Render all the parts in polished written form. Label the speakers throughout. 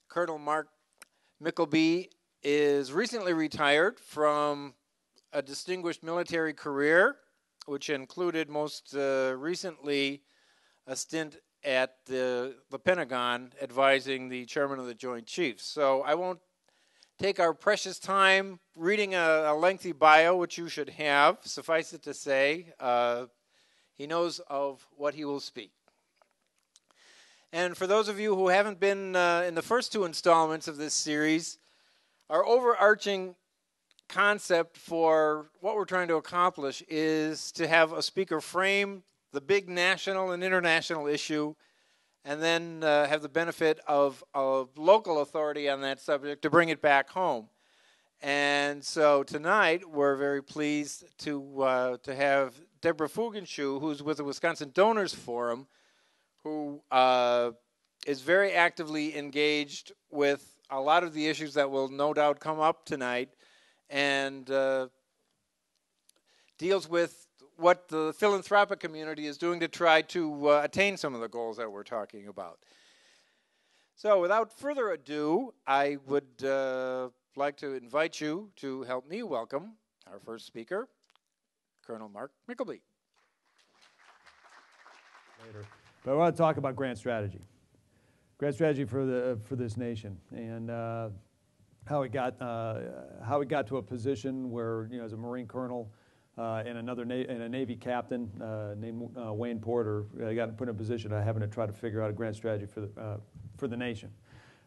Speaker 1: Colonel Mark Mykleby is recently retired from a distinguished military career, which included most recently a stint at the Pentagon advising the chairman of the Joint Chiefs. So I won't take our precious time reading a lengthy bio, which you should have. Suffice it to say, he knows of what he will speak. And for those of you who haven't been in the first two installments of this series, our overarching concept for what we're trying to accomplish is to have a speaker frame the big national and international issue, and then have the benefit of local authority on that subject to bring it back home. And so tonight we're very pleased to have Deborah Fugenschuh, who's with the Wisconsin Donors Forum, who is very actively engaged with a lot of the issues that will no doubt come up tonight, and deals with what the philanthropic community is doing to try to attain some of the goals that we're talking about. So without further ado, I would like to invite you to help me welcome our first speaker, Colonel Mark Mykleby.
Speaker 2: Later. But I want to talk about grand strategy for this nation, and how it got to a position where, you know, as a Marine colonel and a Navy captain named Wayne Porter, got put in a position of having to try to figure out a grand strategy for the nation.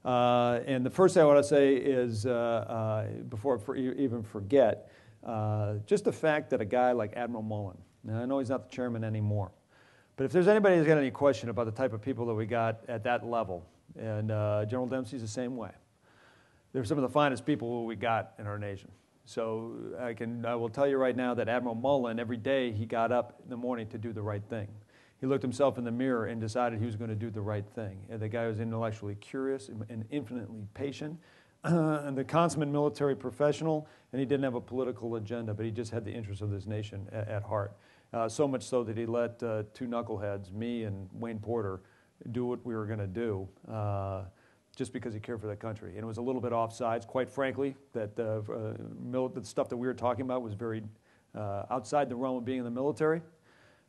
Speaker 2: And the first thing I want to say is, before I even forget, just the fact that a guy like Admiral Mullen, now I know he's not the chairman anymore, but if there's anybody who's got any question about the type of people that we got at that level, and General Dempsey's the same way, they're some of the finest people we got in our nation. So I will tell you right now that Admiral Mullen, every day he got up in the morning to do the right thing. He looked himself in the mirror and decided he was going to do the right thing. And the guy was intellectually curious and infinitely patient, and the consummate military professional, and he didn't have a political agenda, but he just had the interests of this nation at heart. So much so that he let two knuckleheads, me and Wayne Porter, do what we were going to do, just because he cared for that country. And it was a little bit offsides, quite frankly, that the stuff that we were talking about was very outside the realm of being in the military,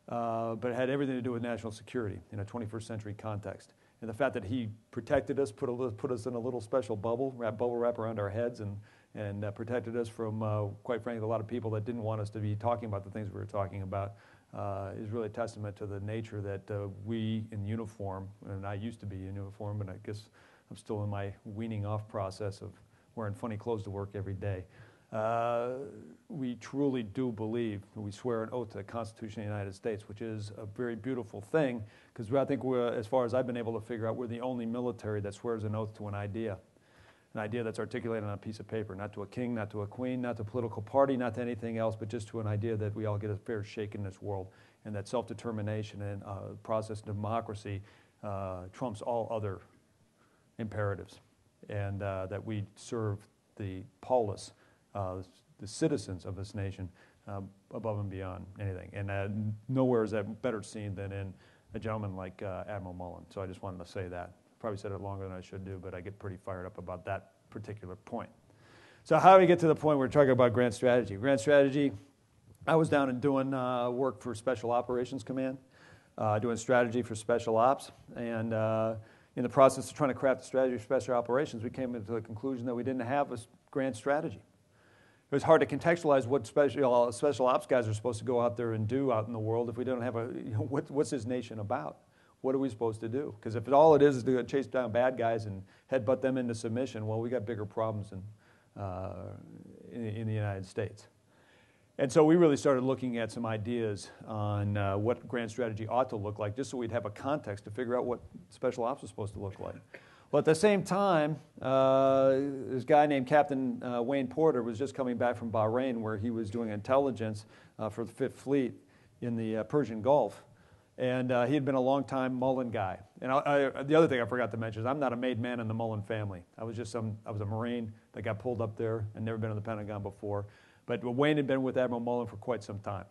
Speaker 2: but it had everything to do with national security in a 21st century context. And the fact that he protected us, put us in a little special bubble wrap around our heads, and protected us from, quite frankly, a lot of people that didn't want us to be talking about the things we were talking about, is really a testament to the nature that we in uniform, and I used to be in uniform, and I guess I'm still in my weaning off process of wearing funny clothes to work every day. We truly do believe, and we swear an oath to the Constitution of the United States, which is a very beautiful thing, because I think as far as I've been able to figure out, we're the only military that swears an oath to an idea that's articulated on a piece of paper, not to a king, not to a queen, not to a political party, not to anything else, but just to an idea that we all get a fair shake in this world, and that self-determination and process of democracy trumps all other imperatives, and that we serve the polis, the citizens of this nation, above and beyond anything. And nowhere is that better seen than in a gentleman like Admiral Mullen. So I just wanted to say that. Probably said it longer than I should do, but I get pretty fired up about that particular point. So how do we get to the point where we're talking about grand strategy? Grand strategy, I was down and doing work for Special Operations Command, doing strategy for Special Ops, and in the process of trying to craft a strategy for Special Operations, we came to the conclusion that we didn't have a grand strategy. It was hard to contextualize what special ops guys are supposed to go out there and do out in the world if we don't have what's this nation about? What are we supposed to do? Because if all it is to chase down bad guys and headbutt them into submission, well, we got bigger problems in the United States. And so we really started looking at some ideas on what grand strategy ought to look like, just so we'd have a context to figure out what special ops was supposed to look like. Well, at the same time, this guy named Captain Wayne Porter was just coming back from Bahrain, where he was doing intelligence for the Fifth Fleet in the Persian Gulf. And he had been a long-time Mullen guy. And the other thing I forgot to mention is I'm not a made man in the Mullen family. I was a Marine that got pulled up there and never been in the Pentagon before. But Wayne had been with Admiral Mullen for quite some time.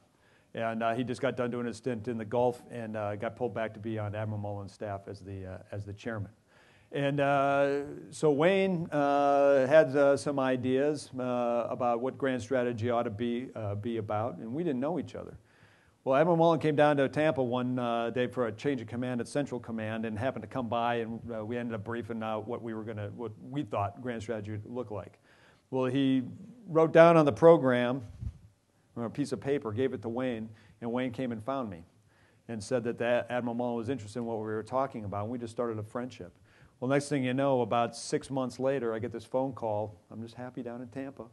Speaker 2: And he just got done doing his stint in the Gulf and got pulled back to be on Admiral Mullen's staff as the chairman. And so Wayne had some ideas about what grand strategy ought to be about, and we didn't know each other. Well, Admiral Mullen came down to Tampa one day for a change of command at Central Command, and happened to come by, and we ended up briefing out what we thought grand strategy would look like. Well, he wrote down on the program, on a piece of paper, gave it to Wayne, and Wayne came and found me, and said that Admiral Mullen was interested in what we were talking about, and we just started a friendship. Well, next thing you know, about 6 months later, I get this phone call. I'm just happy down in Tampa,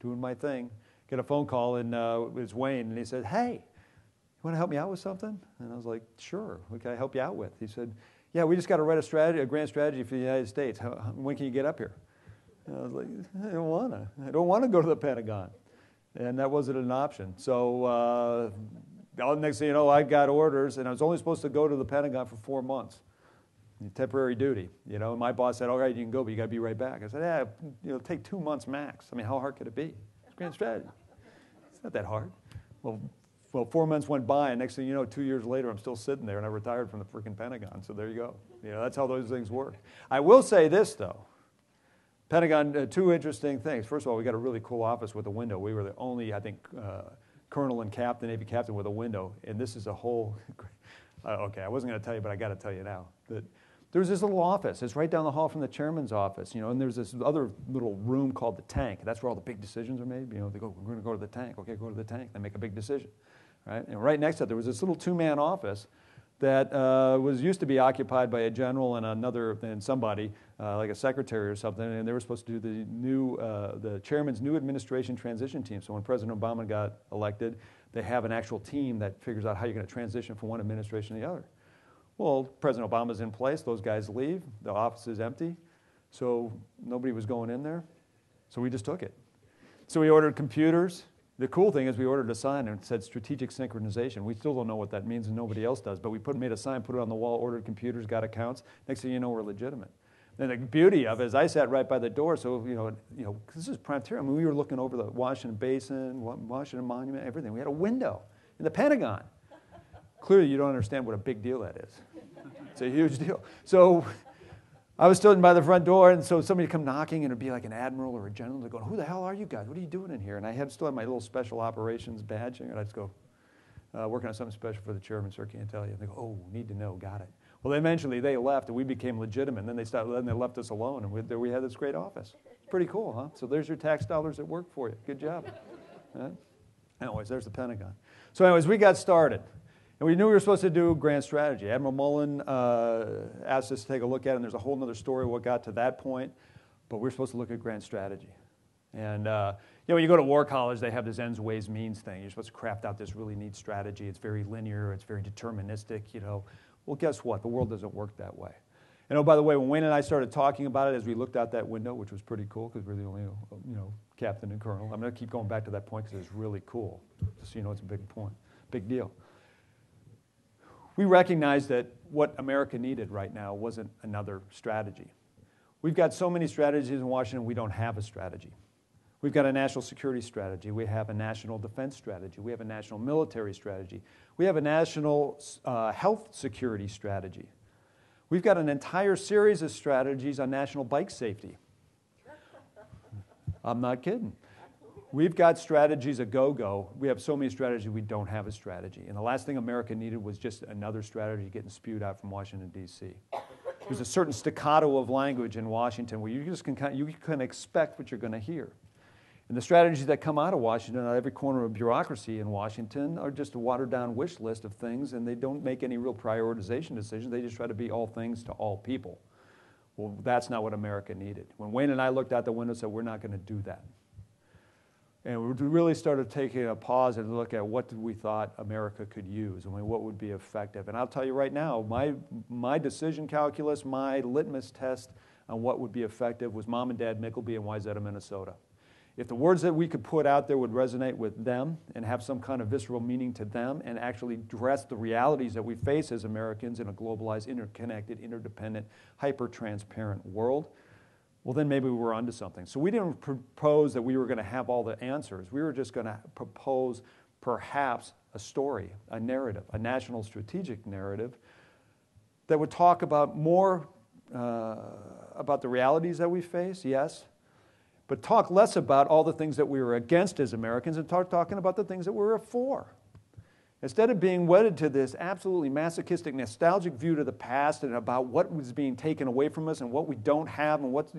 Speaker 2: doing my thing. Get a phone call, and it's Wayne, and he said, "Hey, you want to help me out with something?" And I was like, "Sure, what can I help you out with?" He said, "Yeah, we just got to write a grand strategy for the United States. When can you get up here?" And I was like, "I don't want to. I don't want to go to the Pentagon." And that wasn't an option. So next thing you know, I got orders, and I was only supposed to go to the Pentagon for 4 months, temporary duty. And my boss said, "All right, you can go, but you got to be right back." I said, "Yeah, take 2 months max. I mean, how hard could it be? It's grand strategy. It's not that hard." Well, 4 months went by, and next thing you know, 2 years later, I'm still sitting there, and I retired from the freaking Pentagon. So there you go. That's how those things work. I will say this, though. Pentagon, two interesting things. First of all, we got a really cool office with a window. We were the only, I think, colonel and captain, Navy captain with a window. And this is a whole, okay, I wasn't going to tell you, but I got to tell you now. That there's this little office. It's right down the hall from the chairman's office, and there's this other little room called the tank. That's where all the big decisions are made. They go, "We're going to go to the tank." Okay, go to the tank. They make a big decision. Right? And right next to it, there was this little two-man office that used to be occupied by a general and somebody, like a secretary or something, and they were supposed to do the chairman's new administration transition team. So when President Obama got elected, they have an actual team that figures out how you're going to transition from one administration to the other. Well, President Obama's in place. Those guys leave. The office is empty. So nobody was going in there. So we just took it. So we ordered computers. The cool thing is we ordered a sign and it said strategic synchronization. We still don't know what that means and nobody else does, but we made a sign, put it on the wall, ordered computers, got accounts. Next thing you know, we're legitimate. And the beauty of it is I sat right by the door, so, this is prime time. I mean, we were looking over the Washington Basin, Washington Monument, everything. We had a window in the Pentagon. Clearly, you don't understand what a big deal that is. It's a huge deal. So I was stood by the front door, and so somebody would come knocking, and it would be like an admiral or a general. They'd go, "Who the hell are you guys? What are you doing in here?" And I still had my little special operations badge, and I'd just go, "Working on something special for the chairman, sir, can't tell you." And they go, "Oh, need to know, got it." Well, eventually they left, and we became legitimate. And then they left us alone, and we had this great office. Pretty cool, huh? So there's your tax dollars at work for you. Good job. Right? Anyways, there's the Pentagon. So anyways, we got started. And we knew we were supposed to do grand strategy. Admiral Mullen asked us to take a look at it, and there's a whole other story what got to that point. But we're supposed to look at grand strategy. And when you go to war college, they have this ends, ways, means thing. You're supposed to craft out this really neat strategy. It's very linear. It's very deterministic. Well, guess what? The world doesn't work that way. And by the way, when Wayne and I started talking about it as we looked out that window, which was pretty cool because we're the only captain and colonel. I'm going to keep going back to that point because it's really cool. Just so you know, it's a big point, big deal. We recognized that what America needed right now wasn't another strategy. We've got so many strategies in Washington, we don't have a strategy. We've got a national security strategy. We have a national defense strategy. We have a national military strategy. We have a national health security strategy. We've got an entire series of strategies on national bike safety. I'm not kidding. We've got strategies a go-go. We have so many strategies, we don't have a strategy. And the last thing America needed was just another strategy getting spewed out from Washington, D.C. There's a certain staccato of language in Washington where you can expect what you're going to hear. And the strategies that come out of Washington, out of every corner of bureaucracy in Washington, are just a watered-down wish list of things, and they don't make any real prioritization decisions. They just try to be all things to all people. Well, that's not what America needed. When Wayne and I looked out the window and said, we're not going to do that. And we really started taking a pause and look at what we thought America could use and what would be effective. And I'll tell you right now, my decision calculus, my litmus test on what would be effective was Mom and Dad Mykleby in Wayzata, Minnesota. If the words that we could put out there would resonate with them and have some kind of visceral meaning to them and actually address the realities that we face as Americans in a globalized, interconnected, interdependent, hyper-transparent world, well, then maybe we were onto something. So we didn't propose that we were going to have all the answers. We were just going to propose perhaps a story, a narrative, a national strategic narrative that would talk about more about the realities that we face, yes, but talk less about all the things that we were against as Americans and talking about the things that we were for. Instead of being wedded to this absolutely masochistic, nostalgic view to the past and about what was being taken away from us and what we don't have and what,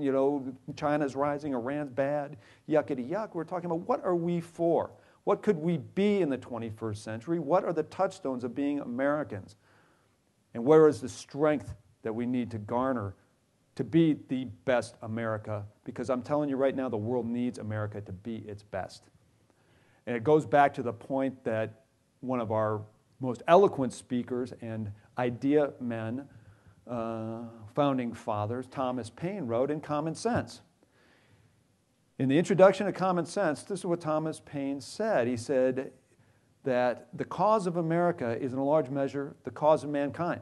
Speaker 2: China's rising, Iran's bad, yuckity yuck, we're talking about what are we for? What could we be in the 21st century? What are the touchstones of being Americans? And where is the strength that we need to garner to be the best America? Because I'm telling you right now, the world needs America to be its best. And it goes back to the point that one of our most eloquent speakers and idea men, founding fathers, Thomas Paine, wrote in Common Sense. In the introduction to Common Sense, this is what Thomas Paine said. He said that the cause of America is in a large measure the cause of mankind.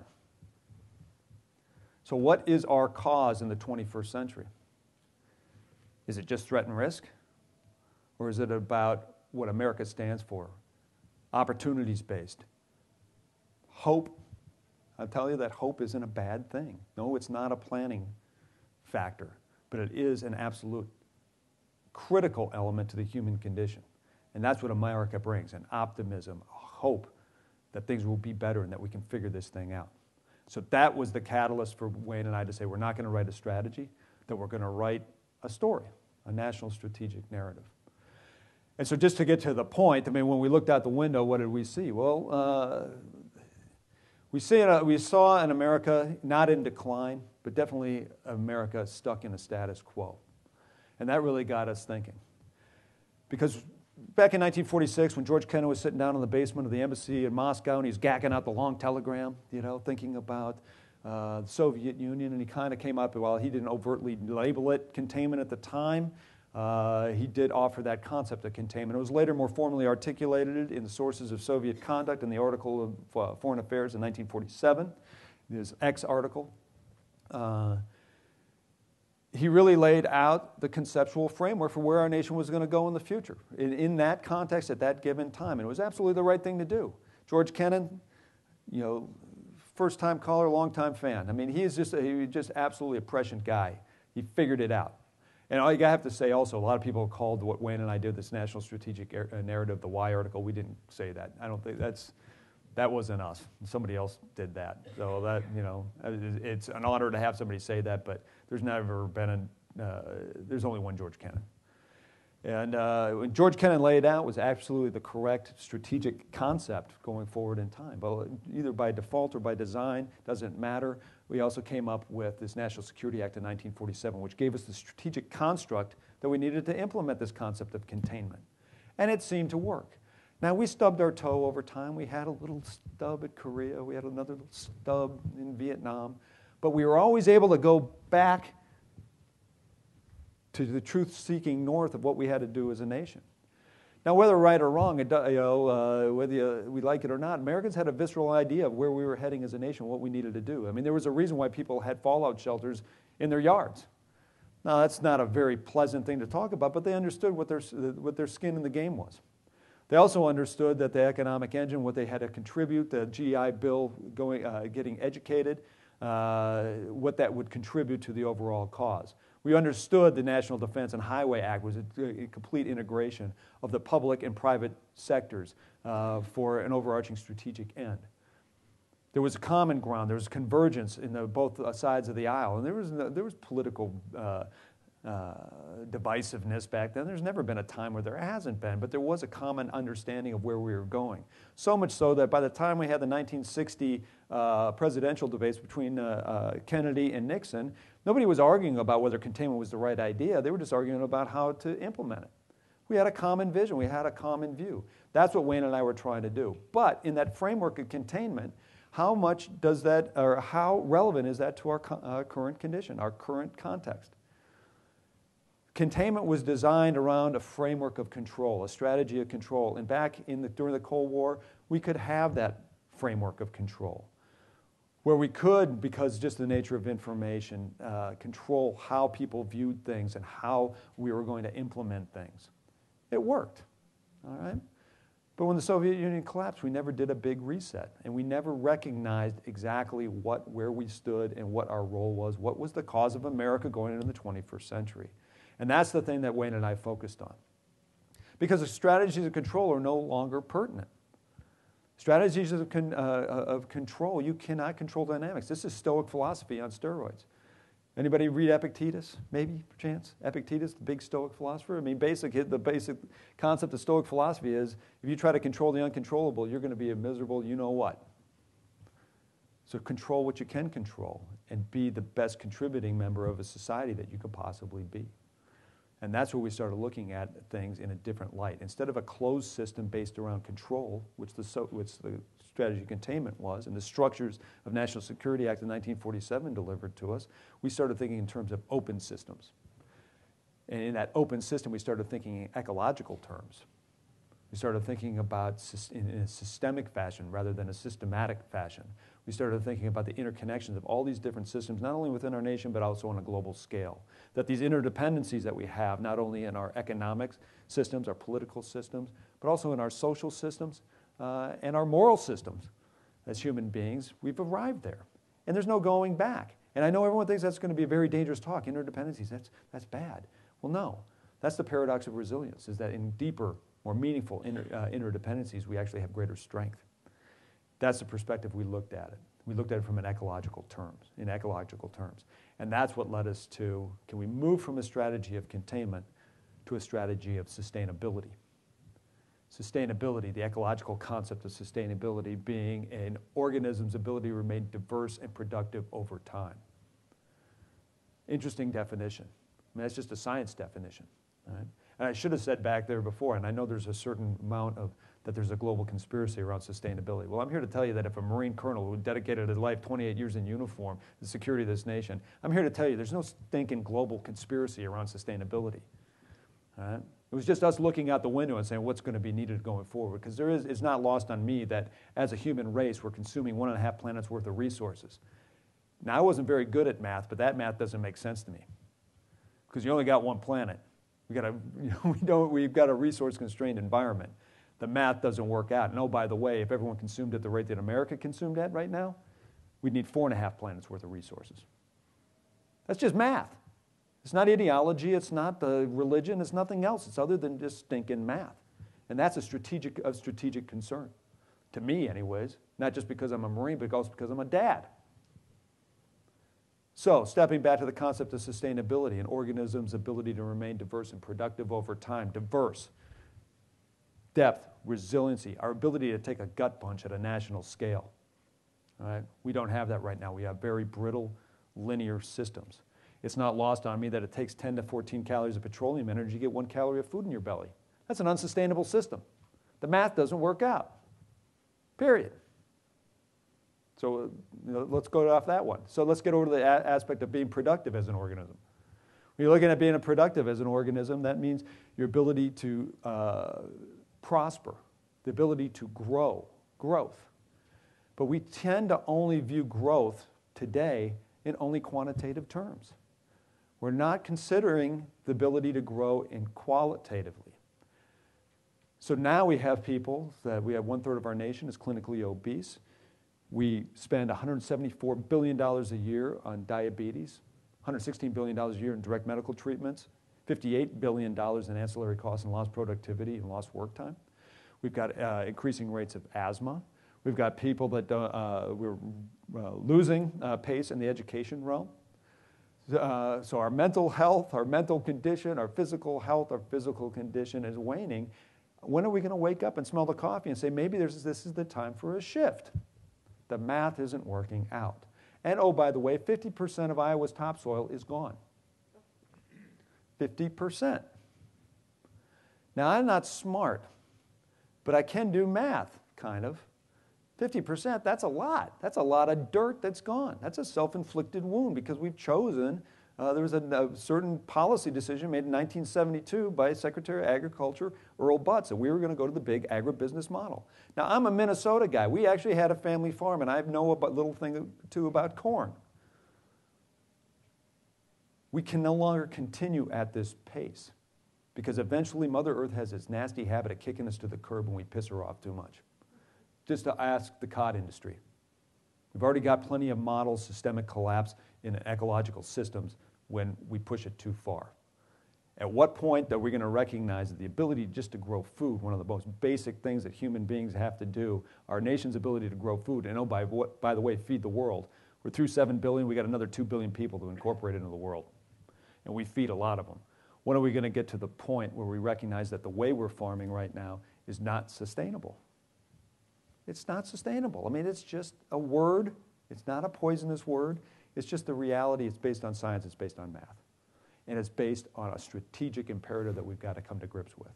Speaker 2: So what is our cause in the 21st century? Is it just threat and risk? Or is it about what America stands for? Opportunities-based. Hope. I'll tell you that hope isn't a bad thing. No, it's not a planning factor, but it is an absolute critical element to the human condition. And that's what America brings, an optimism, a hope that things will be better and that we can figure this thing out. So that was the catalyst for Wayne and I to say we're not going to write a strategy, that we're going to write a story, a national strategic narrative. And so just to get to the point, when we looked out the window, what did we see? Well, we saw an America not in decline, but definitely America stuck in a status quo. And that really got us thinking. Because back in 1946, when George Kennan was sitting down in the basement of the embassy in Moscow and he's gagging out the long telegram, thinking about the Soviet Union, and he kind of came up, while he didn't overtly label it containment at the time, he did offer that concept of containment. It was later more formally articulated in the Sources of Soviet Conduct in the article of Foreign Affairs in 1947, his X article. He really laid out the conceptual framework for where our nation was going to go in the future, in that context at that given time. And it was absolutely the right thing to do. George Kennan, first-time caller, long-time fan. He was just absolutely a prescient guy. He figured it out. And I have to say also, a lot of people called what Wayne and I did this National Strategic Narrative, the Y article. We didn't say that. I don't think that wasn't us. Somebody else did that. So that, it's an honor to have somebody say that, but there's never been there's only one George Kennan. And when George Kennan laid out was absolutely the correct strategic concept going forward in time. But either by default or by design, doesn't matter. We also came up with this National Security Act in 1947, which gave us the strategic construct that we needed to implement this concept of containment. And it seemed to work. Now, we stubbed our toe over time. We had a little stub at Korea. We had another little stub in Vietnam. But we were always able to go back to the truth-seeking north of what we had to do as a nation. Now, whether right or wrong, whether we like it or not, Americans had a visceral idea of where we were heading as a nation, what we needed to do. There was a reason why people had fallout shelters in their yards. Now, that's not a very pleasant thing to talk about, but they understood what their skin in the game was. They also understood that the economic engine, what they had to contribute, the GI Bill getting educated, what that would contribute to the overall cause. We understood the National Defense and Highway Act was a complete integration of the public and private sectors for an overarching strategic end. There was common ground. There was convergence in both sides of the aisle, and there was political divisiveness back then. There's never been a time where there hasn't been, but there was a common understanding of where we were going. So much so that by the time we had the 1960 presidential debates between Kennedy and Nixon, nobody was arguing about whether containment was the right idea. They were just arguing about how to implement it. We had a common vision. We had a common view. That's what Wayne and I were trying to do. But in that framework of containment, how much does that, or how relevant is that to our current condition, our current context? Containment was designed around a framework of control, a strategy of control. And during the Cold War, we could have that framework of control, where we could, because just the nature of information, control how people viewed things and how we were going to implement things. It worked, all right? But when the Soviet Union collapsed, we never did a big reset, and we never recognized exactly where we stood and what our role was, what was the cause of America going into the 21st century. And that's the thing that Wayne and I focused on. Because the strategies of control are no longer pertinent. Strategies of control, you cannot control dynamics. This is Stoic philosophy on steroids. Anybody read Epictetus, maybe, perchance? Epictetus, the big Stoic philosopher? I mean, the basic concept of Stoic philosophy is if you try to control the uncontrollable, you're going to be a miserable you-know-what. So control what you can control and be the best contributing member of a society that you could possibly be. And that's where we started looking at things in a different light. Instead of a closed system based around control, which the strategy of containment was, and the structures of National Security Act of 1947 delivered to us, we started thinking in terms of open systems. And in that open system, we started thinking in ecological terms. We started thinking about in a systemic fashion rather than a systematic fashion. We started thinking about the interconnections of all these different systems, not only within our nation, but also on a global scale. That these interdependencies that we have, not only in our economic systems, our political systems, but also in our social systems and our moral systems as human beings, we've arrived there. And there's no going back. And I know everyone thinks that's going to be a very dangerous talk, interdependencies, that's bad. Well, no. That's the paradox of resilience, is that in deeper, more meaningful interdependencies, we actually have greater strength. That's the perspective we looked at it. We looked at it from in ecological terms. And that's what led us to, can we move from a strategy of containment to a strategy of sustainability? Sustainability, the ecological concept of sustainability being an organism's ability to remain diverse and productive over time. Interesting definition. I mean, that's just a science definition. Right? And I should have said back there before, and I know there's a certain amount of that there's a global conspiracy around sustainability. Well, I'm here to tell you that if a Marine colonel who dedicated his life 28 years in uniform to the security of this nation, I'm here to tell you there's no stinking global conspiracy around sustainability. Right? It was just us looking out the window and saying what's going to be needed going forward, because it's not lost on me that as a human race we're consuming 1.5 planets worth of resources. Now, I wasn't very good at math, but that math doesn't make sense to me, because you only got one planet. We've got a resource-constrained environment. The math doesn't work out. And oh, by the way, if everyone consumed at the rate that America consumed at right now, we'd need 4.5 planets worth of resources. That's just math. It's not ideology. It's not the religion. It's nothing else. It's other than just stinking math. And that's of strategic concern, to me anyways, not just because I'm a Marine, but also because I'm a dad. So, stepping back to the concept of sustainability, an organism's ability to remain diverse and productive over time. Diverse, depth, resiliency, our ability to take a gut punch at a national scale. All right? We don't have that right now. We have very brittle, linear systems. It's not lost on me that it takes 10 to 14 calories of petroleum energy to get 1 calorie of food in your belly. That's an unsustainable system. The math doesn't work out. Period. So let's go off that one. So let's get over to the aspect of being productive as an organism. When you're looking at being productive as an organism, that means your ability to prosper, the ability to growth. But we tend to only view growth today in only quantitative terms. We're not considering the ability to grow in qualitatively. So now we have people that we have 1/3 of our nation is clinically obese. We spend $174 billion a year on diabetes, $116 billion a year in direct medical treatments, $58 billion in ancillary costs and lost productivity and lost work time. We've got increasing rates of asthma. We've got people that we're losing pace in the education realm. So our mental health, our mental condition, our physical health, our physical condition is waning. When are we going to wake up and smell the coffee and say, maybe this is the time for a shift? The math isn't working out. And oh, by the way, 50% of Iowa's topsoil is gone. 50%. Now, I'm not smart, but I can do math, kind of. 50%, that's a lot. That's a lot of dirt that's gone. That's a self-inflicted wound because we've chosen, there was a certain policy decision made in 1972 by Secretary of Agriculture Earl Butz that we were going to go to the big agribusiness model. Now, I'm a Minnesota guy. We actually had a family farm, and I know a little thing or two about corn. We can no longer continue at this pace because eventually Mother Earth has this nasty habit of kicking us to the curb when we piss her off too much. Just to ask the cod industry. We've already got plenty of models, systemic collapse in ecological systems when we push it too far. At what point are we going to recognize that the ability just to grow food, one of the most basic things that human beings have to do, our nation's ability to grow food, and oh, by the way, feed the world. We're through 7 billion, we got another 2 billion people to incorporate into the world. And we feed a lot of them. When are we going to get to the point where we recognize that the way we're farming right now is not sustainable? It's not sustainable. I mean, it's just a word. It's not a poisonous word. It's just the reality. It's based on science. It's based on math. And it's based on a strategic imperative that we've got to come to grips with.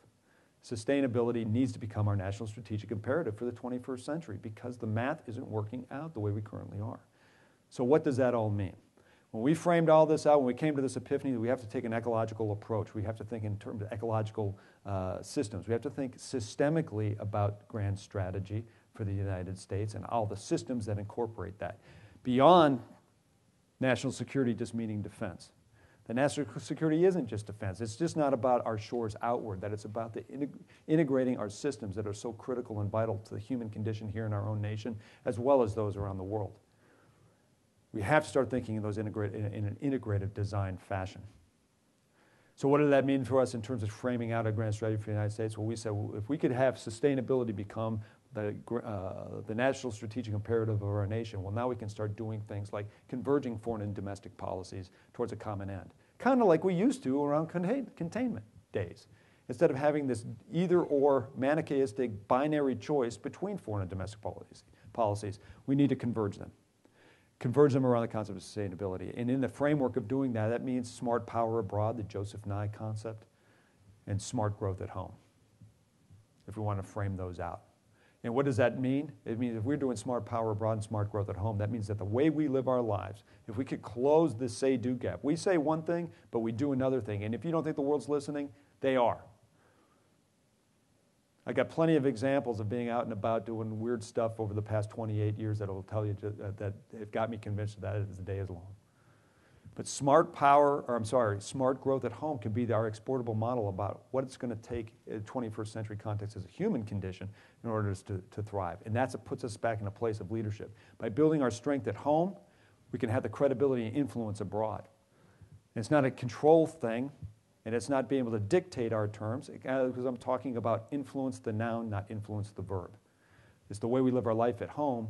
Speaker 2: Sustainability needs to become our national strategic imperative for the 21st century because the math isn't working out the way we currently are. So what does that all mean? When we framed all this out, when we came to this epiphany that we have to take an ecological approach, we have to think in terms of ecological systems. We have to think systemically about grand strategy for the United States and all the systems that incorporate that. Beyond national security just meaning defense. The national security isn't just defense. It's just not about our shores outward, that it's about the integrating our systems that are so critical and vital to the human condition here in our own nation, as well as those around the world. We have to start thinking in those in an integrative design fashion. So what does that mean for us in terms of framing out a grand strategy for the United States? Well, we said, well, if we could have sustainability become the national strategic imperative of our nation, well, now we can start doing things like converging foreign and domestic policies towards a common end, kind of like we used to around containment days. Instead of having this either-or manichaeistic binary choice between foreign and domestic policies, we need to converge them. Converge them around the concept of sustainability. And in the framework of doing that, that means smart power abroad, the Joseph Nye concept, and smart growth at home, if we want to frame those out. And what does that mean? It means if we're doing smart power abroad and smart growth at home, that means that the way we live our lives, if we could close this say-do gap, we say one thing, but we do another thing. And if you don't think the world's listening, they are. I got plenty of examples of being out and about doing weird stuff over the past 28 years that will tell you that it got me convinced that as the day is long. But smart growth at home can be our exportable model about what it's going to take in a 21st century context as a human condition in order to thrive. And that's what puts us back in a place of leadership. By building our strength at home, we can have the credibility and influence abroad. And it's not a control thing, and it's not being able to dictate our terms, because I'm talking about influence the noun, not influence the verb. It's the way we live our life at home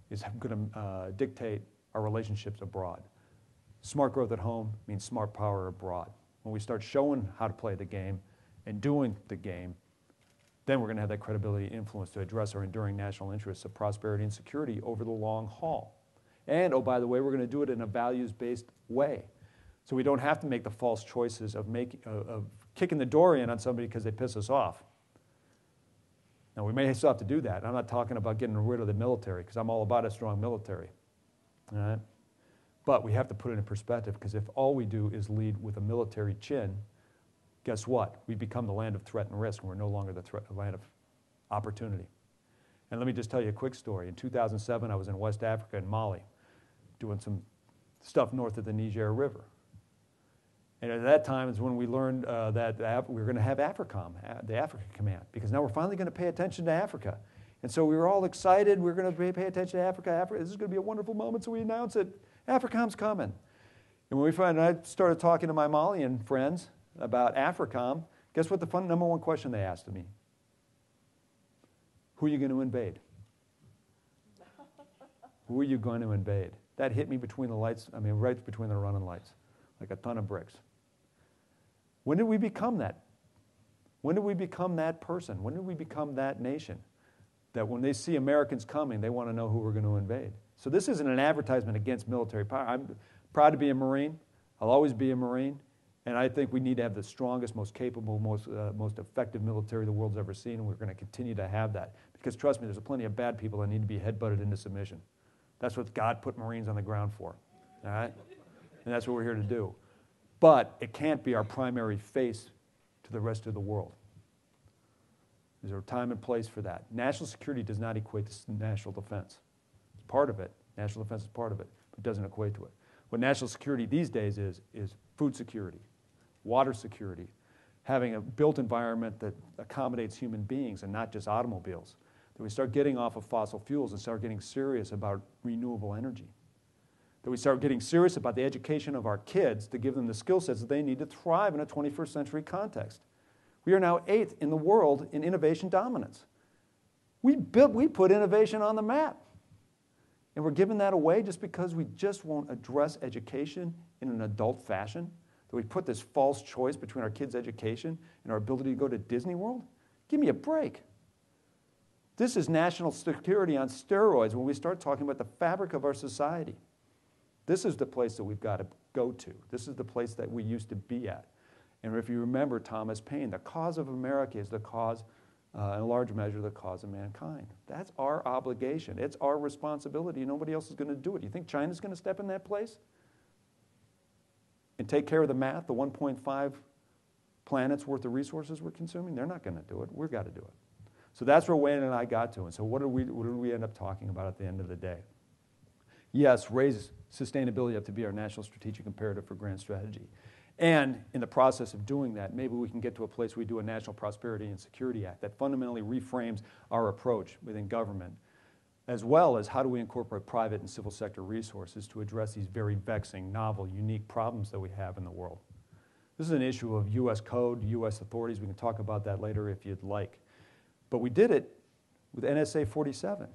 Speaker 2: is going to dictate our relationships abroad. Smart growth at home means smart power abroad. When we start showing how to play the game and doing the game, then we're going to have that credibility and influence to address our enduring national interests of prosperity and security over the long haul. And, oh, by the way, we're going to do it in a values-based way. So we don't have to make the false choices of kicking the door in on somebody because they piss us off. Now, we may still have to do that. I'm not talking about getting rid of the military, because I'm all about a strong military. All right? But we have to put it in perspective, because if all we do is lead with a military chin, guess what? We become the land of threat and risk, and we're no longer the land of opportunity. And let me just tell you a quick story. In 2007, I was in West Africa in Mali, doing some stuff north of the Niger River. And at that time is when we learned that we were going to have AFRICOM, the Africa Command, because now we're finally going to pay attention to Africa. And so we were all excited. We're going to pay attention to Africa. This is going to be a wonderful moment, so we announce it. AFRICOM's coming. And when I started talking to my Malian friends about AFRICOM, guess what the number one question they asked of me? Who are you going to invade? Who are you going to invade? That hit me between the lights, right between the running lights, like a ton of bricks. When did we become that? When did we become that person? When did we become that nation? That when they see Americans coming, they want to know who we're going to invade. So this isn't an advertisement against military power. I'm proud to be a Marine. I'll always be a Marine. And I think we need to have the strongest, most capable, most effective military the world's ever seen, and we're going to continue to have that. Because trust me, there's plenty of bad people that need to be headbutted into submission. That's what God put Marines on the ground for. All right? And that's what we're here to do. But it can't be our primary face to the rest of the world. There's a time and place for that. National security does not equate to national defense. It's part of it. National defense is part of it, but it doesn't equate to it. What national security these days is food security, water security, having a built environment that accommodates human beings and not just automobiles, that we start getting off of fossil fuels and start getting serious about renewable energy, that we start getting serious about the education of our kids to give them the skill sets that they need to thrive in a 21st century context. We are now 8th in the world in innovation dominance. We put innovation on the map. And we're giving that away just because we just won't address education in an adult fashion, that we put this false choice between our kids' education and our ability to go to Disney World? Give me a break. This is national security on steroids when we start talking about the fabric of our society. This is the place that we've got to go to. This is the place that we used to be at. And if you remember Thomas Paine, the cause of America is the cause, in a large measure, the cause of mankind. That's our obligation. It's our responsibility. Nobody else is going to do it. You think China's going to step in that place and take care of the math, the 1.5 planets worth of resources we're consuming? They're not going to do it. We've got to do it. So that's where Wayne and I got to. And so what did we end up talking about at the end of the day? Yes, raise sustainability up to be our national strategic imperative for grand strategy. And in the process of doing that, maybe we can get to a place where we do a National Prosperity and Security Act that fundamentally reframes our approach within government, as well as how do we incorporate private and civil sector resources to address these very vexing, novel, unique problems that we have in the world. This is an issue of U.S. code, U.S. authorities. We can talk about that later if you'd like. But we did it with NSA 47,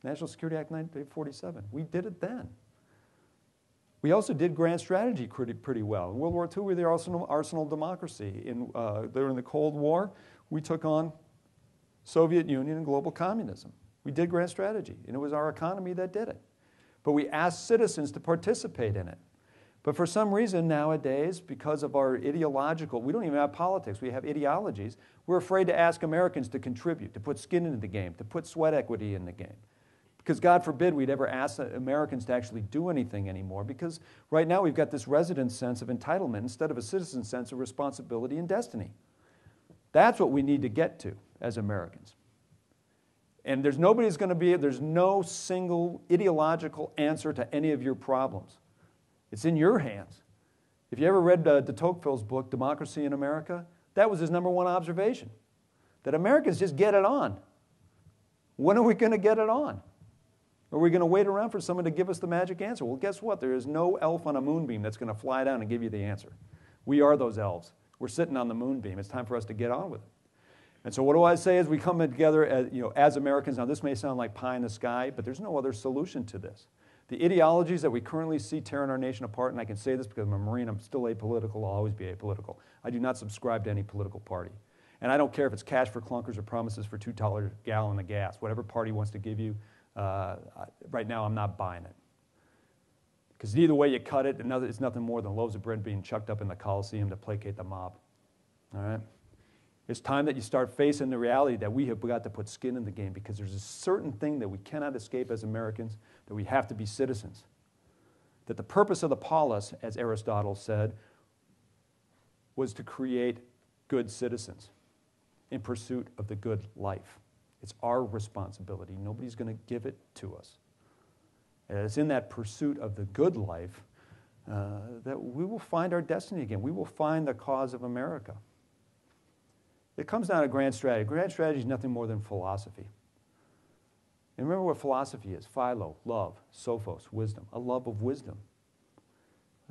Speaker 2: National Security Act 1947. We did it then. We also did grand strategy pretty well. In World War II, we were the arsenal democracy. During the Cold War, we took on Soviet Union and global communism. We did grand strategy, and it was our economy that did it. But we asked citizens to participate in it. But for some reason nowadays, because of our ideological, we don't even have politics, we have ideologies, we're afraid to ask Americans to contribute, to put skin into the game, to put sweat equity in the game. Because God forbid we'd ever ask Americans to actually do anything anymore, because right now we've got this resident sense of entitlement instead of a citizen sense of responsibility and destiny. That's what we need to get to as Americans. And there's no single ideological answer to any of your problems. It's in your hands. If you ever read de Tocqueville's book, Democracy in America, that was his #1 observation, that Americans just get it on. When are we going to get it on? Are we going to wait around for someone to give us the magic answer? Well, guess what? There is no elf on a moonbeam that's going to fly down and give you the answer. We are those elves. We're sitting on the moonbeam. It's time for us to get on with it. And so what do I say as we come together as Americans? Now, this may sound like pie in the sky, but there's no other solution to this. The ideologies that we currently see tearing our nation apart, and I can say this because I'm a Marine, I'm still apolitical, I'll always be apolitical. I do not subscribe to any political party. And I don't care if it's cash for clunkers or promises for $2 a gallon of gas. Whatever party wants to give you, right now I'm not buying it. Because either way you cut it, it's nothing more than loaves of bread being chucked up in the Coliseum to placate the mob. All right? It's time that you start facing the reality that we have got to put skin in the game, because there's a certain thing that we cannot escape as Americans, that we have to be citizens. That the purpose of the polis, as Aristotle said, was to create good citizens in pursuit of the good life. It's our responsibility. Nobody's going to give it to us. And it's in that pursuit of the good life that we will find our destiny again. We will find the cause of America. It comes down to grand strategy. Grand strategy is nothing more than philosophy. And remember what philosophy is. Philo, love. Sophos, wisdom. A love of wisdom.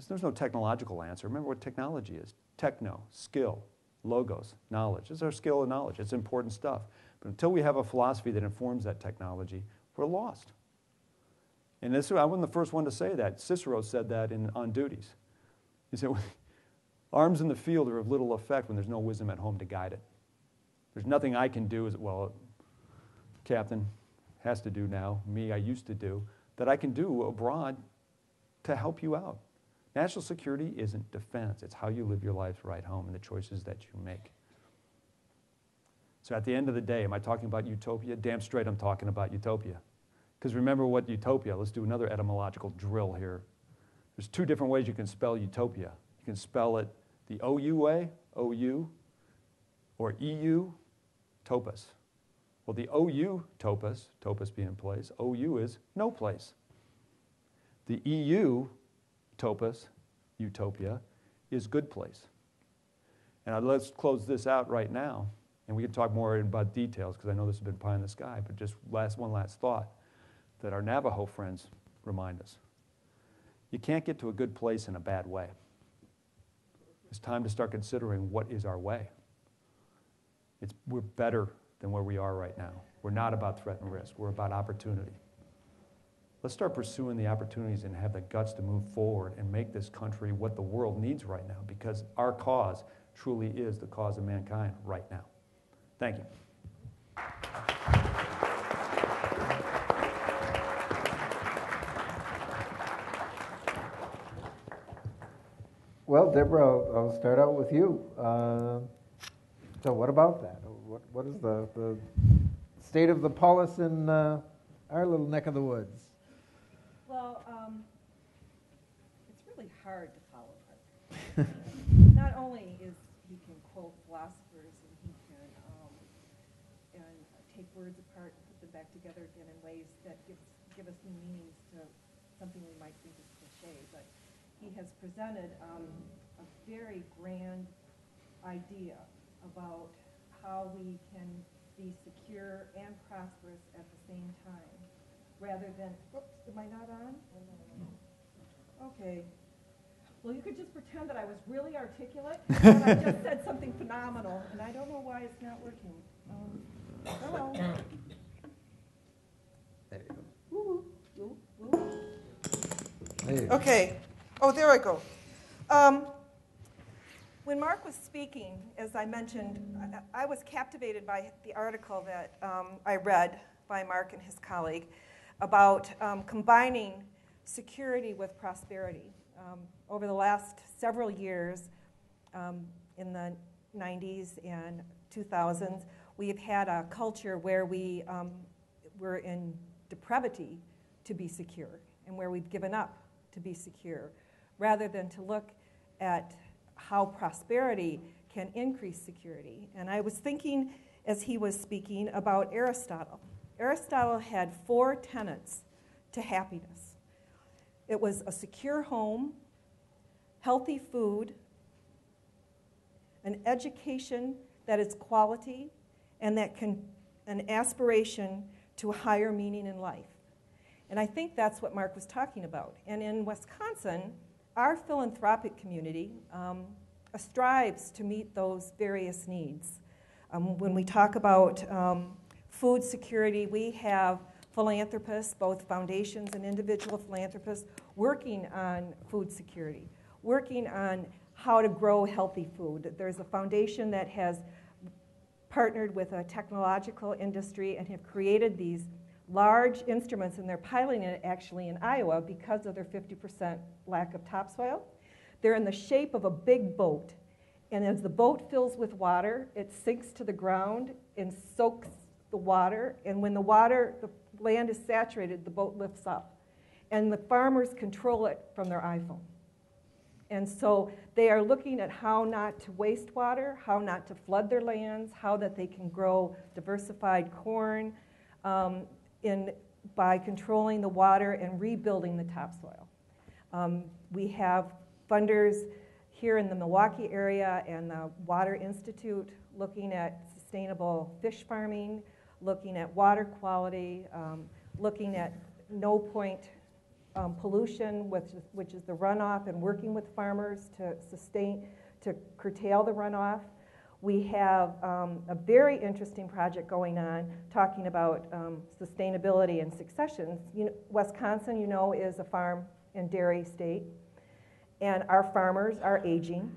Speaker 2: There's no technological answer. Remember what technology is. Techno, skill. Logos, knowledge. This is our skill and knowledge. It's important stuff. But until we have a philosophy that informs that technology, we're lost. And I wasn't the first one to say that. Cicero said that on duties. He said, arms in the field are of little effect when there's no wisdom at home to guide it. There's nothing I can do, Captain has to do now, I used to do, that I can do abroad to help you out. National security isn't defense. It's how you live your life right home and the choices that you make. So at the end of the day, am I talking about utopia? Damn straight I'm talking about utopia. Because remember what utopia, let's do another etymological drill here. There's 2 different ways you can spell utopia. You can spell it the OU way, OU, or EU, topos. Well, the OU, topos being in place, OU is no place. The EU, topos, utopia, is good place. And let's close this out right now, and we can talk more about details, because I know this has been pie in the sky, but just one last thought that our Navajo friends remind us. You can't get to a good place in a bad way. It's time to start considering what is our way. We're better than where we are right now. We're not about threat and risk. We're about opportunity. Let's start pursuing the opportunities and have the guts to move forward and make this country what the world needs right now, because our cause truly is the cause of mankind right now. Thank you.
Speaker 3: Well, Deborah, I'll start out with you. So what about that? What is the state of the polis in our little neck of the woods?
Speaker 4: Well, it's really hard to follow Mark. Not only is he can quote philosophers and he can and take words apart and put them back together again in ways that give us new meanings to something we might think is cliche, but he has presented a very grand idea about how we can be secure and prosperous at the same time, rather than, oops, am I not on? Okay. Well, you could just pretend that I was really articulate, and I just said something phenomenal, and I don't know why it's not working. Hello.
Speaker 3: There you go.
Speaker 4: Woo, woo, woo.
Speaker 3: There you go.
Speaker 4: Okay. Oh, there I go. When Mark was speaking, as I mentioned, I was captivated by the article that I read by Mark and his colleague about combining security with prosperity. Over the last several years, in the 90s and 2000s, we have had a culture where we were in depravity to be secure, and where we've given up to be secure, rather than to look at how prosperity can increase security. And I was thinking, as he was speaking, about Aristotle. Aristotle had 4 tenets to happiness. It was a secure home, healthy food, an education that is quality, and an aspiration to a higher meaning in life. And I think that's what Mark was talking about. And in Wisconsin, our philanthropic community strives to meet those various needs. When we talk about food security, we have philanthropists, both foundations and individual philanthropists, working on food security, working on how to grow healthy food. There's a foundation that has partnered with a technological industry and have created these large instruments, and they're piloting it actually in Iowa because of their 50% lack of topsoil. They're in the shape of a big boat, and as the boat fills with water, it sinks to the ground and soaks the water, and when the land is saturated, the boat lifts up. And the farmers control it from their iPhone. And so they are looking at how not to waste water, how not to flood their lands, how that they can grow diversified corn, by controlling the water and rebuilding the topsoil. We have funders here in the Milwaukee area and the Water Institute looking at sustainable fish farming, looking at water quality, looking at no-point pollution, which is the runoff, and working with farmers to curtail the runoff. We have a very interesting project going on talking about sustainability and succession. Wisconsin, is a farm and dairy state, and our farmers are aging,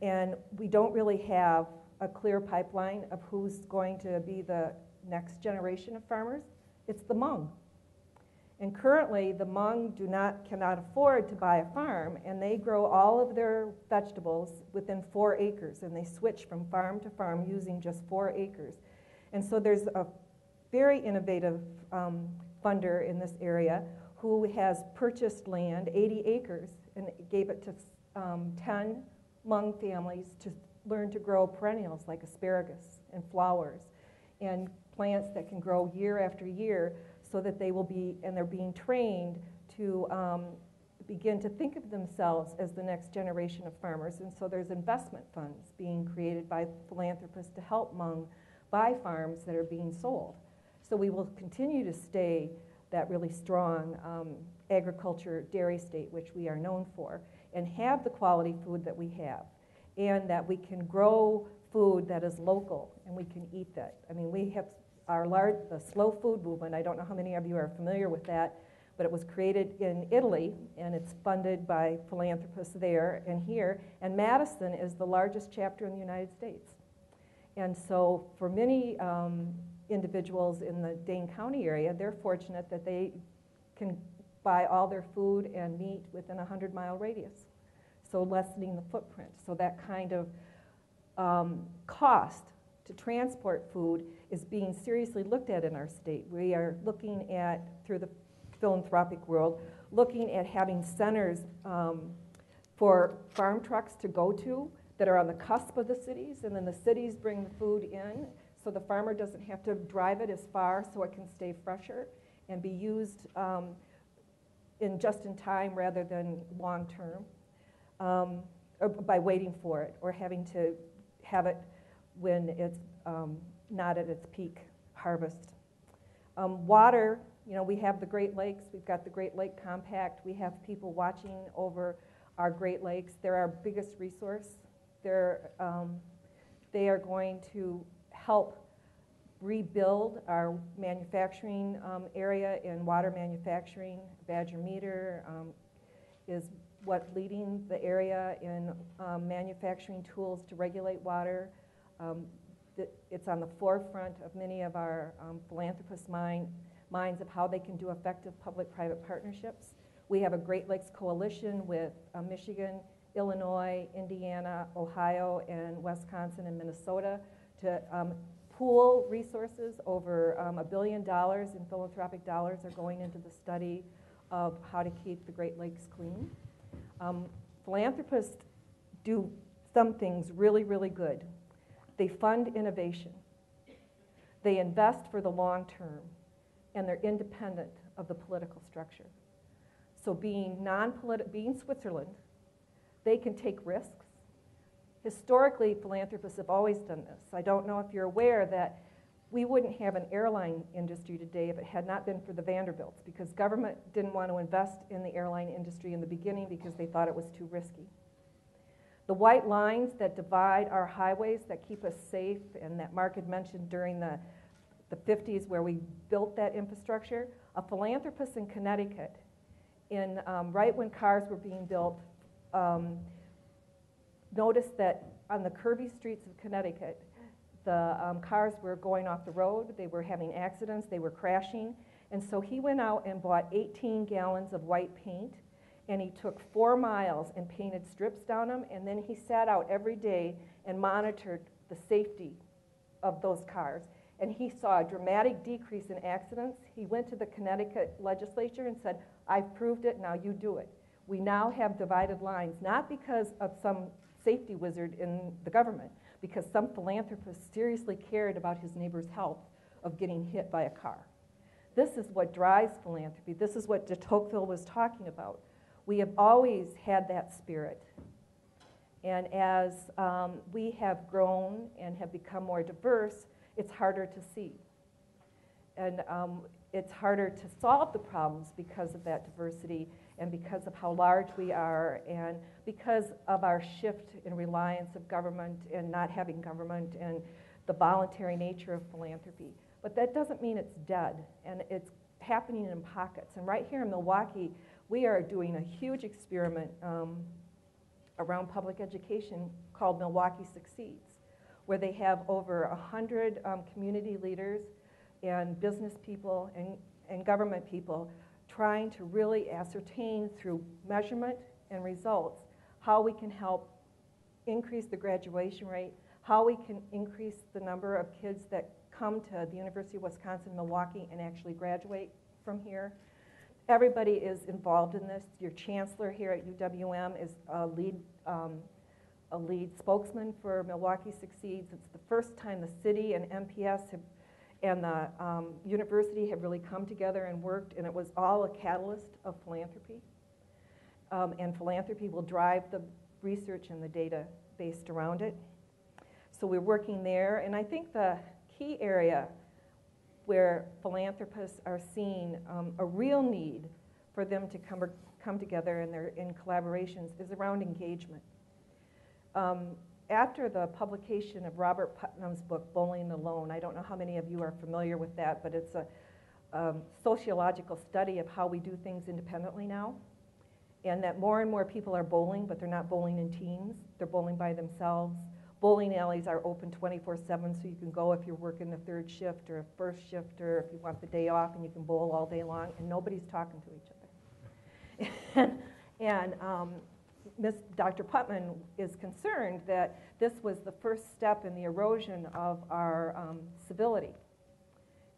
Speaker 4: and we don't really have a clear pipeline of who's going to be the next generation of farmers. It's the Hmong. And currently, the Hmong cannot afford to buy a farm, and they grow all of their vegetables within 4 acres, and they switch from farm to farm using just 4 acres. And so there's a very innovative funder in this area who has purchased land, 80 acres, and gave it to 10 Hmong families to learn to grow perennials like asparagus and flowers and plants that can grow year after year, so that they will be, and they're being trained to begin to think of themselves as the next generation of farmers. And so there's investment funds being created by philanthropists to help Hmong buy farms that are being sold. So we will continue to stay that really strong agriculture dairy state, which we are known for, and have the quality food that we have, and that we can grow food that is local and we can eat that. I mean, we have the slow food movement. I don't know how many of you are familiar with that, but it was created in Italy, and it's funded by philanthropists there and here. And Madison is the largest chapter in the United States. And so for many individuals in the Dane County area, they're fortunate that they can buy all their food and meat within a 100-mile radius, so lessening the footprint. So that kind of cost to transport food is being seriously looked at in our state. We are looking at, through the philanthropic world, looking at having centers for farm trucks to go to that are on the cusp of the cities, and then the cities bring the food in, so the farmer doesn't have to drive it as far, so it can stay fresher and be used just in time rather than long term, or by waiting for it or having to have it when it's not at its peak harvest. Water, we have the Great Lakes. We've got the Great Lake Compact. We have people watching over our Great Lakes. They're our biggest resource. They are going to help rebuild our manufacturing area in water manufacturing. Badger Meter is what's leading the area in manufacturing tools to regulate water. It's on the forefront of many of our philanthropists' minds of how they can do effective public-private partnerships. We have a Great Lakes Coalition with Michigan, Illinois, Indiana, Ohio, and Wisconsin and Minnesota to pool resources. Over $1 billion in philanthropic dollars are going into the study of how to keep the Great Lakes clean. Philanthropists do some things really, really good. They fund innovation. They invest for the long term, and they're independent of the political structure. So being Switzerland, they can take risks. Historically, philanthropists have always done this. I don't know if you're aware that we wouldn't have an airline industry today if it had not been for the Vanderbilts, because government didn't want to invest in the airline industry in the beginning because they thought it was too risky. The white lines that divide our highways that keep us safe, and that Mark had mentioned during the 50s where we built that infrastructure, a philanthropist in Connecticut, right when cars were being built, noticed that on the curvy streets of Connecticut, the cars were going off the road, they were having accidents, they were crashing, and so he went out and bought 18 gallons of white paint, and he took 4 miles and painted strips down them, and then he sat out every day and monitored the safety of those cars. And he saw a dramatic decrease in accidents. He went to the Connecticut legislature and said, "I've proved it, now you do it." We now have divided lines, not because of some safety wizard in the government, because some philanthropist seriously cared about his neighbor's health of getting hit by a car. This is what drives philanthropy. This is what de Tocqueville was talking about. We have always had that spirit. And as we have grown and have become more diverse, it's harder to see. And it's harder to solve the problems because of that diversity and because of how large we are and because of our shift in reliance of government and not having government and the voluntary nature of philanthropy. But that doesn't mean it's dead, and it's happening in pockets. And right here in Milwaukee, we are doing a huge experiment around public education called Milwaukee Succeeds, where they have over 100 community leaders and business people and government people trying to really ascertain through measurement and results how we can help increase the graduation rate, how we can increase the number of kids that come to the University of Wisconsin-Milwaukee and actually graduate from here. Everybody is involved in this. Your chancellor here at UWM is a lead spokesman for Milwaukee Succeeds. It's the first time the city and MPS and the university have really come together and worked, and it was all a catalyst of philanthropy. and philanthropy will drive the research and the data based around it. So we're working there, and I think the key area where philanthropists are seeing a real need for them to come together in collaborations is around engagement. After the publication of Robert Putnam's book, Bowling Alone, I don't know how many of you are familiar with that, but it's a sociological study of how we do things independently now, and that more and more people are bowling, but they're not bowling in teams. They're bowling by themselves. Bowling alleys are open 24/7, so you can go if you're working the third shift or a first shift, or if you want the day off, and you can bowl all day long, and nobody's talking to each other. and Dr. Putnam is concerned that this was the first step in the erosion of our civility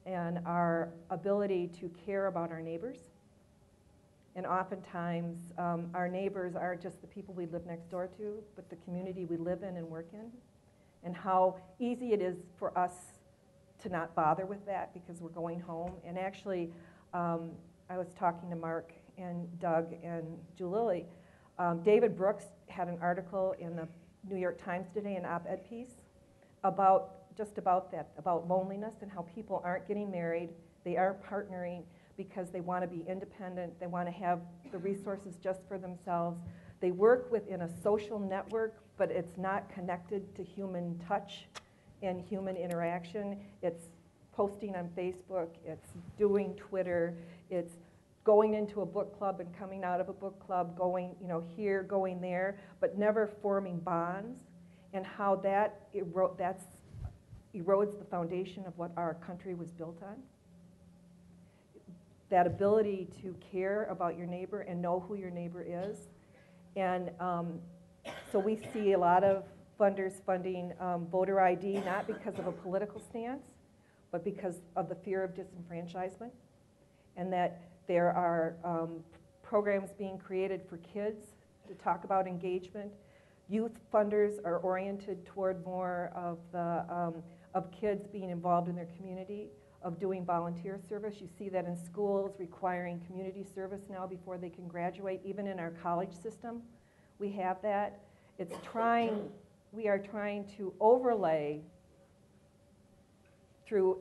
Speaker 4: and our ability to care about our neighbors. And oftentimes, our neighbors aren't just the people we live next door to, but the community we live in and work in, and how easy it is for us to not bother with that because we're going home. And actually, I was talking to Mark and Doug and Julili. David Brooks had an article in the New York Times today, an op-ed piece, about that, about loneliness and how people aren't getting married, they aren't partnering, because they want to be independent, they want to have the resources just for themselves. They work within a social network, but it's not connected to human touch and human interaction. It's posting on Facebook, it's doing Twitter, it's going into a book club and coming out of a book club, going here, going there, but never forming bonds, and how that erodes the foundation of what our country was built on. That ability to care about your neighbor and know who your neighbor is. And so we see a lot of funders funding voter ID, not because of a political stance, but because of the fear of disenfranchisement. And that there are programs being created for kids to talk about engagement. Youth funders are oriented toward more of kids being involved in their community, of doing volunteer service. You see that in schools requiring community service now before they can graduate. Even in our college system, we have that. We are trying to overlay through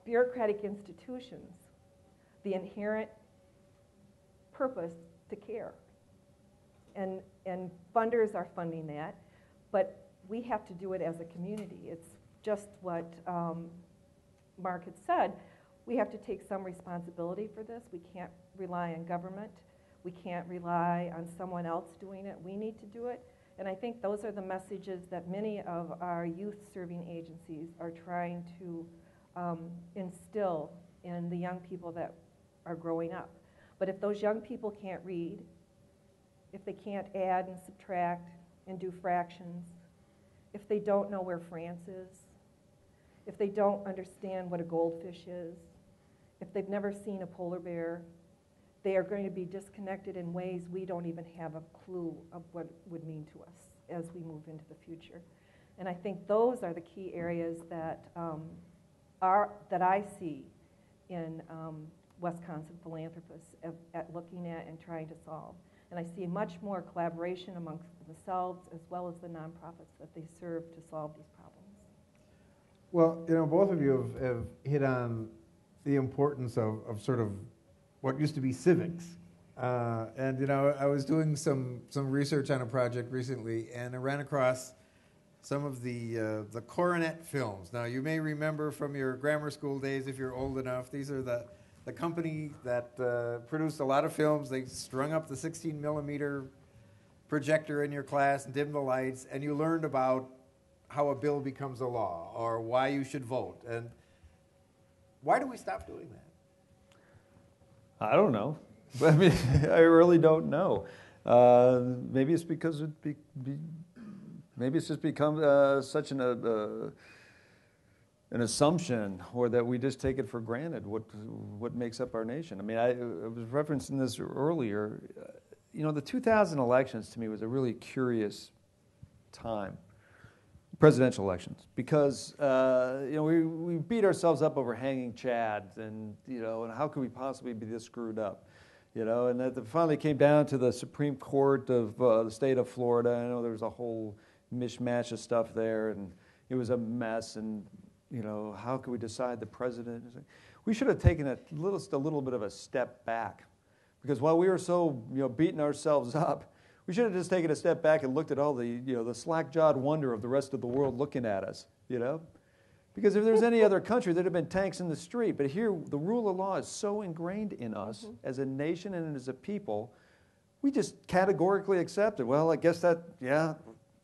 Speaker 4: bureaucratic institutions the inherent purpose to care. And funders are funding that, but we have to do it as a community. It's just what Mark had said. We have to take some responsibility for this. We can't rely on government. We can't rely on someone else doing it. We need to do it. And I think those are the messages that many of our youth-serving agencies are trying to instill in the young people that are growing up. But if those young people can't read, if they can't add and subtract and do fractions, if they don't know where France is, if they don't understand what a goldfish is, if they've never seen a polar bear, they are going to be disconnected in ways we don't even have a clue of what it would mean to us as we move into the future. And I think those are the key areas that I see in Wisconsin philanthropists at looking at and trying to solve. And I see much more collaboration amongst themselves as well as the nonprofits that they serve to solve these problems.
Speaker 3: Well, both of you have hit on the importance of sort of what used to be civics. And I was doing some research on a project recently, and I ran across some of the Coronet films. Now, you may remember from your grammar school days, if you're old enough, these are the company that produced a lot of films. They strung up the 16 millimeter projector in your class and dimmed the lights, and you learned about how a bill becomes a law or why you should vote. And why do we stop doing that?
Speaker 2: I don't know. I mean, I really don't know. Maybe it's because maybe it's just become such an assumption, or that we just take it for granted what makes up our nation. I mean, I was referencing this earlier. The 2000 elections to me was a really curious time, presidential elections, because we beat ourselves up over hanging chads, and how could we possibly be this screwed up? you know, and that finally came down to the Supreme Court of the state of Florida. I know there was a whole mishmash of stuff there, and it was a mess, and, you know, how could we decide the president? We should have taken a little bit of a step back, because while we were so, you know, beating ourselves up, we should have just taken a step back and looked at all the, you know, the slack-jawed wonder of the rest of the world looking at us, you know? Because if there's any other country, there'd have been tanks in the street. But here, the rule of law is so ingrained in us as a nation and as a people, we just categorically accept it. Well, I guess that, yeah,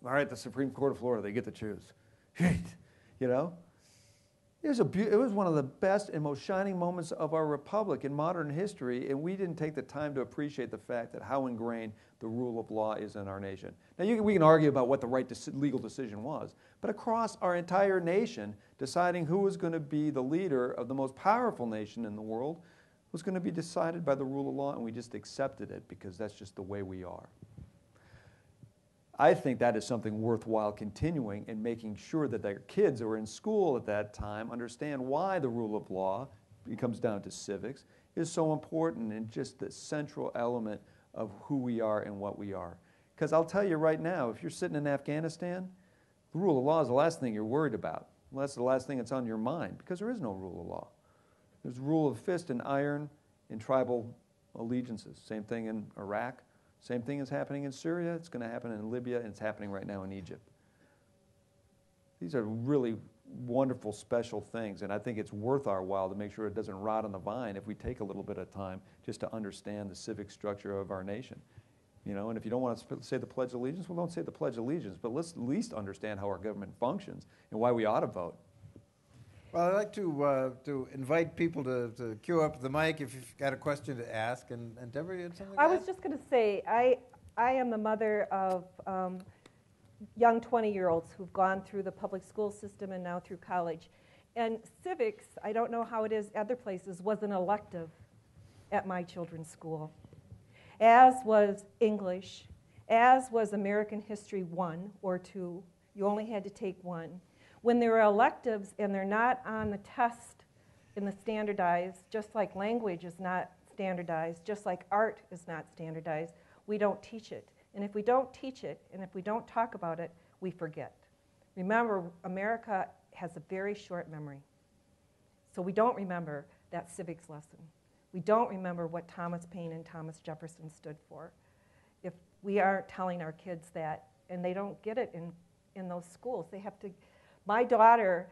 Speaker 2: all right, the Supreme Court of Florida, they get to choose. You know? It was one of the best and most shining moments of our republic in modern history, and we didn't take the time to appreciate the fact that how ingrained the rule of law is in our nation. Now, we can argue about what the right legal decision was, but across our entire nation, deciding who was going to be the leader of the most powerful nation in the world was going to be decided by the rule of law, and we just accepted it because that's just the way we are. I think that is something worthwhile continuing and making sure that their kids who are in school at that time understand why the rule of law, it comes down to civics, is so important and just the central element of who we are and what we are. Because I'll tell you right now, if you're sitting in Afghanistan, the rule of law is the last thing you're worried about. Well, that's the last thing that's on your mind, because there is no rule of law. There's rule of fist and iron in tribal allegiances. Same thing in Iraq. Same thing is happening in Syria. It's going to happen in Libya, and it's happening right now in Egypt. These are really wonderful, special things, and I think it's worth our while to make sure it doesn't rot on the vine if we take a little bit of time just to understand the civic structure of our nation. You know, and if you don't want to say the Pledge of Allegiance, well, don't say the Pledge of Allegiance, but let's at least understand how our government functions and why we ought to vote.
Speaker 3: Well, I'd like to invite people to queue up the mic if you've got a question to ask. And Deborah, you had something to
Speaker 4: I
Speaker 3: add?
Speaker 4: was just going to say, I am the mother of young 20-year-olds who've gone through the public school system and now through college. And civics, I don't know how it is other places, was an elective at my children's school, as was English, as was American History 1 or 2. You only had to take one. When there are electives and they're not on the test in the standardized, just like language is not standardized, just like art is not standardized, we don't teach it. And if we don't teach it, and if we don't talk about it, we forget. Remember, America has a very short memory. So we don't remember that civics lesson. We don't remember what Thomas Paine and Thomas Jefferson stood for. If we aren't telling our kids that, and they don't get it in those schools, they have to. My daughter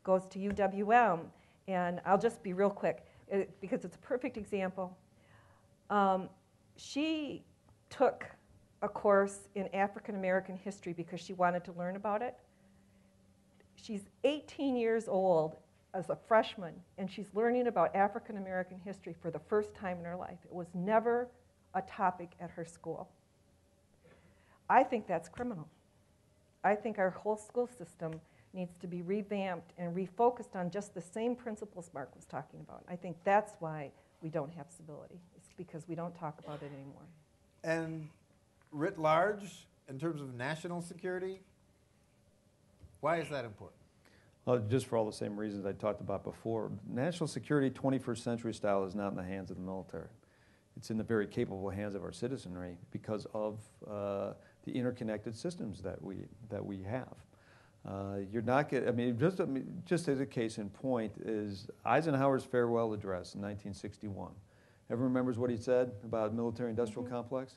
Speaker 4: goes to UWM, and I'll just be real quick because it's a perfect example. She took a course in African American history because she wanted to learn about it. She's 18 years old as a freshman, and she's learning about African American history for the first time in her life. It was never a topic at her school. I think that's criminal. I think our whole school system needs to be revamped and refocused on just the same principles Mark was talking about. I think that's why we don't have civility. It's because we don't talk about it anymore.
Speaker 3: And writ large, in terms of national security, why is that important?
Speaker 2: Well, just for all the same reasons I talked about before. National security, 21st century style, is not in the hands of the military. It's in the very capable hands of our citizenry because of the interconnected systems that we have. You're not getting, just as a case in point is Eisenhower's farewell address in 1961. Everyone remembers what he said about military-industrial complex?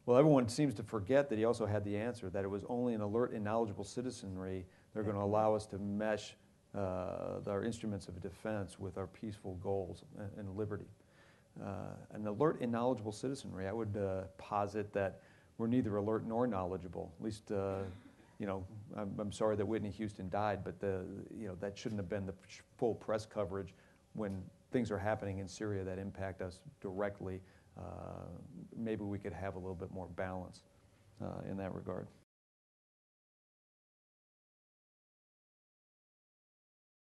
Speaker 2: Well, everyone seems to forget that he also had the answer, that it was only an alert and knowledgeable citizenry that are going to allow us to mesh our instruments of defense with our peaceful goals and liberty. An alert and knowledgeable citizenry, I would posit that we're neither alert nor knowledgeable. At least, I'm sorry that Whitney Houston died, but that shouldn't have been the full press coverage when things are happening in Syria that impact us directly. Maybe we could have a little bit more balance in that regard.